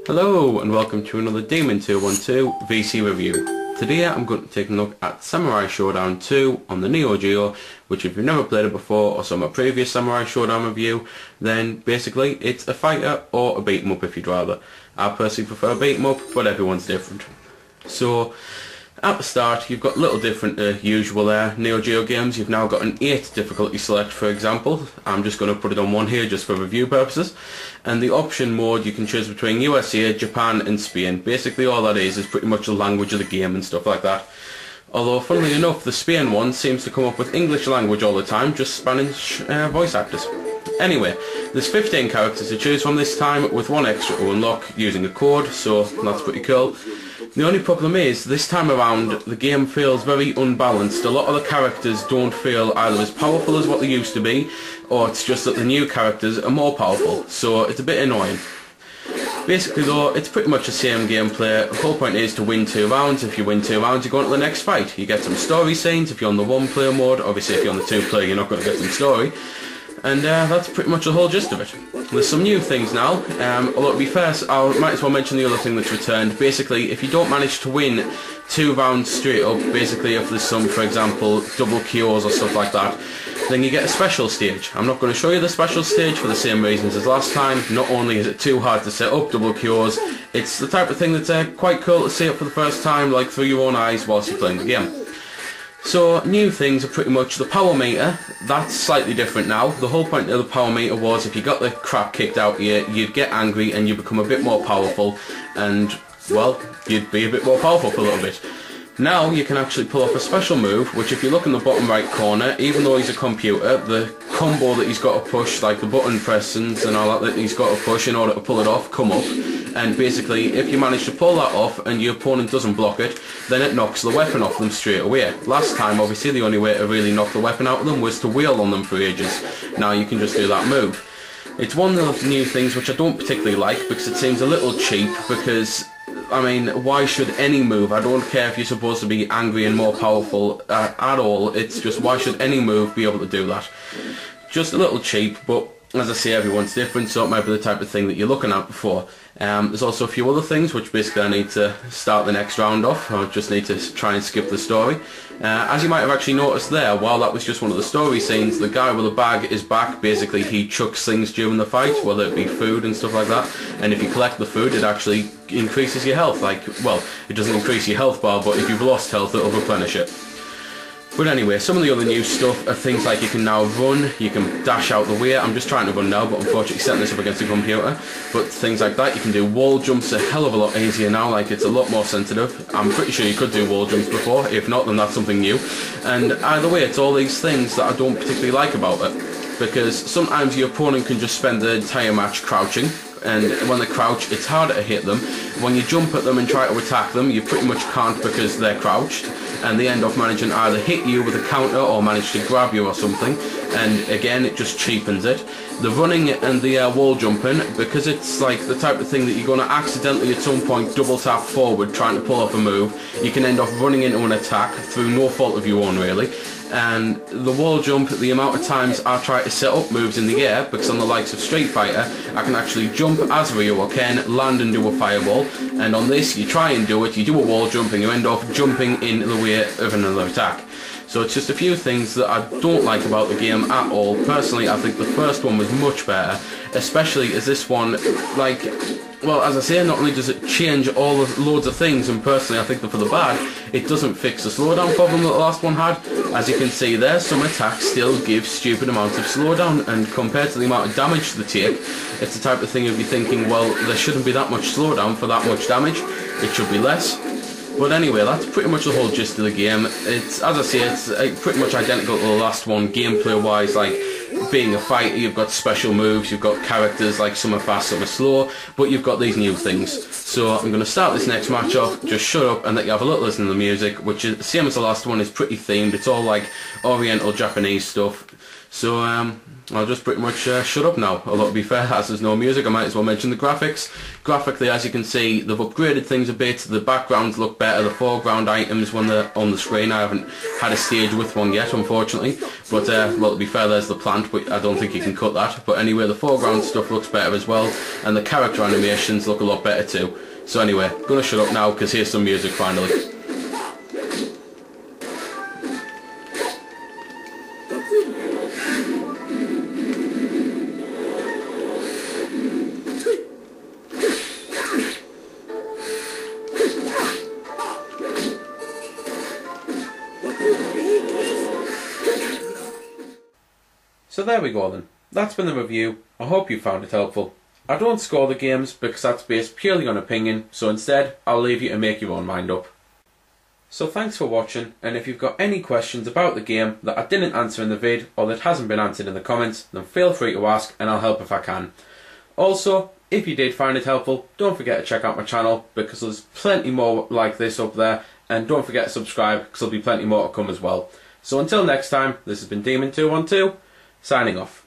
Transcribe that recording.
Hello and welcome to another Demon 212 VC review. Today I'm going to take a look at Samurai Shodown 2 on the NEO.GEO, which if you've never played it before or saw my previous Samurai Shodown review, then basically it's a fighter or a beat 'em up if you'd rather. I personally prefer a beat 'em up, but everyone's different. So at the start you've got a little different usual NEO.GEO games. You've now got an 8 difficulty select, for example. I'm just going to put it on one here just for review purposes. And the option mode, you can choose between USA, Japan and Spain. Basically all that is pretty much the language of the game and stuff like that. Although funnily enough the Spain one seems to come up with English language all the time, just Spanish voice actors. Anyway, there's 15 characters to choose from this time, with one extra to unlock using a code, so that's pretty cool. The only problem is, this time around, the game feels very unbalanced. A lot of the characters don't feel either as powerful as what they used to be, or it's just that the new characters are more powerful, so it's a bit annoying. Basically though, it's pretty much the same gameplay. The whole point is to win 2 rounds. If you win 2 rounds, you go on to the next fight. You get some story scenes if you're on the 1-player mode. Obviously if you're on the 2-player, you're not going to get some story. And that's pretty much the whole gist of it. There's some new things now, although to be fair, I might as well mention the other thing that's returned. Basically, if you don't manage to win 2 rounds straight up, basically if there's some, for example, double KOs or stuff like that, then you get a special stage. I'm not going to show you the special stage for the same reasons as last time. Not only is it too hard to set up double KOs, it's the type of thing that's quite cool to see it for the first time, like through your own eyes whilst you're playing the game. So, new things are pretty much the power meter. That's slightly different now. The whole point of the power meter was if you got the crap kicked out of you, you'd get angry and you become a bit more powerful, and, well, you'd be a bit more powerful for a little bit. Now you can actually pull off a special move, which if you look in the bottom right corner, even though he's a computer, the combo that he's got to push, like the button pressings and all that he's got to push in order to pull it off, come up. And basically, if you manage to pull that off and your opponent doesn't block it, then it knocks the weapon off them straight away. Last time, obviously, the only way to really knock the weapon out of them was to wheel on them for ages. Now you can just do that move. It's one of those new things which I don't particularly like, because it seems a little cheap, because I mean, why should any move, I don't care if you're supposed to be angry and more powerful at all, it's just why should any move be able to do that? Just a little cheap, but as I say, everyone's different, so it might be the type of thing that you're looking at before. There's also a few other things which basically I need to start the next round off. I just need to try and skip the story. As you might have actually noticed there, while that was just one of the story scenes, the guy with the bag is back. Basically he chucks things during the fight, whether it be food and stuff like that, and if you collect the food it actually increases your health. Like, well, it doesn't increase your health bar, but if you've lost health it'll replenish it. But anyway, some of the other new stuff are things like you can now run, you can dash out the way. I'm just trying to run now, but unfortunately setting this up against the computer. But things like that, you can do wall jumps a hell of a lot easier now, like it's a lot more sensitive. I'm pretty sure you could do wall jumps before, if not then that's something new. And either way, it's all these things that I don't particularly like about it. Because sometimes your opponent can just spend the entire match crouching, and when they crouch it's harder to hit them. When you jump at them and try to attack them, you pretty much can't because they're crouched, and they end up managing to either hit you with a counter or manage to grab you or something, and again it just cheapens it. The running and the wall jumping, because it's like the type of thing that you're going to accidentally at some point double tap forward trying to pull off a move, you can end up running into an attack through no fault of your own really. And the wall jump, the amount of times I try to set up moves in the air, because on the likes of Street Fighter I can actually jump as Ryu or Ken, land and do a fireball, and on this you try and do it, you do a wall jump and you end up jumping in the way of another attack. So it's just a few things that I don't like about the game at all. Personally I think the first one was much better, especially as this one, like, well, as I say, not only does it change all the loads of things, and personally I think that for the bad, it doesn't fix the slowdown problem that the last one had. As you can see there, some attacks still give stupid amounts of slowdown, and compared to the amount of damage they take, it's the type of thing you'd be thinking, well, there shouldn't be that much slowdown for that much damage, it should be less. But anyway, that's pretty much the whole gist of the game. It's, as I say, it's pretty much identical to the last one, gameplay wise. Like, being a fighter, you've got special moves, you've got characters, like some are fast, some are slow, but you've got these new things. So I'm going to start this next match off, just shut up and let you have a little listen to the music, which is the same as the last one, is pretty themed. It's all like Oriental Japanese stuff. So I'll just pretty much shut up now. Although to be fair, as there's no music, I might as well mention the graphics. Graphically, as you can see, they've upgraded things a bit. The backgrounds look better. The foreground items when they're on the screen, I haven't had a stage with one yet, unfortunately. But well, to be fair, there's the plant, but I don't think you can cut that. But anyway, the foreground stuff looks better as well, and the character animations look a lot better too. So anyway, I'm gonna shut up now because here's some music finally. So there we go then. That's been the review. I hope you found it helpful. I don't score the games because that's based purely on opinion, so instead I'll leave you to make your own mind up. So thanks for watching, and if you've got any questions about the game that I didn't answer in the vid or that hasn't been answered in the comments, then feel free to ask and I'll help if I can. Also, if you did find it helpful, don't forget to check out my channel because there's plenty more like this up there, and don't forget to subscribe because there'll be plenty more to come as well. So until next time, this has been Demon212, signing off.